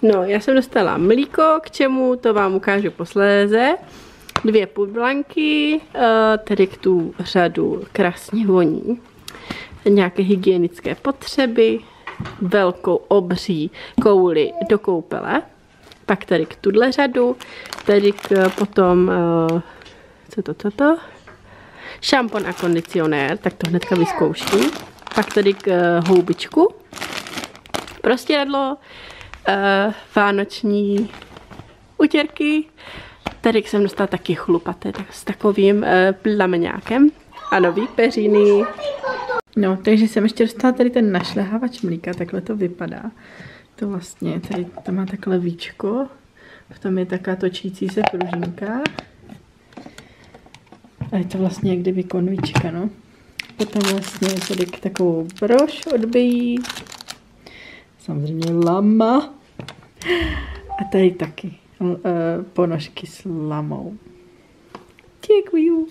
No, já jsem dostala mlíko, k čemu, to vám ukážu posléze. 2 pudlanky, tedy k tu řadu krásně voní. Nějaké hygienické potřeby, velkou obří kouli do koupele. Pak tady k tuhle řadu, tady k potom, co to? Šampon a kondicionér, tak to hnedka vyzkouším. Pak tady k houbičku, prostěradlo, vánoční utěrky. Tady jsem dostala taky chlupaté, tak s takovým plameňákem a nový peřiny. No, takže jsem ještě dostala tady ten našlehávač mlíka, takhle to vypadá. To vlastně, tady to má takhle víčko, v tom je taká točící se pružinka. A je to vlastně jak kdyby konvička, no. Potom vlastně tady takovou brož odbijí. Samozřejmě lama. A tady taky ponožky s lamou. Děkuju.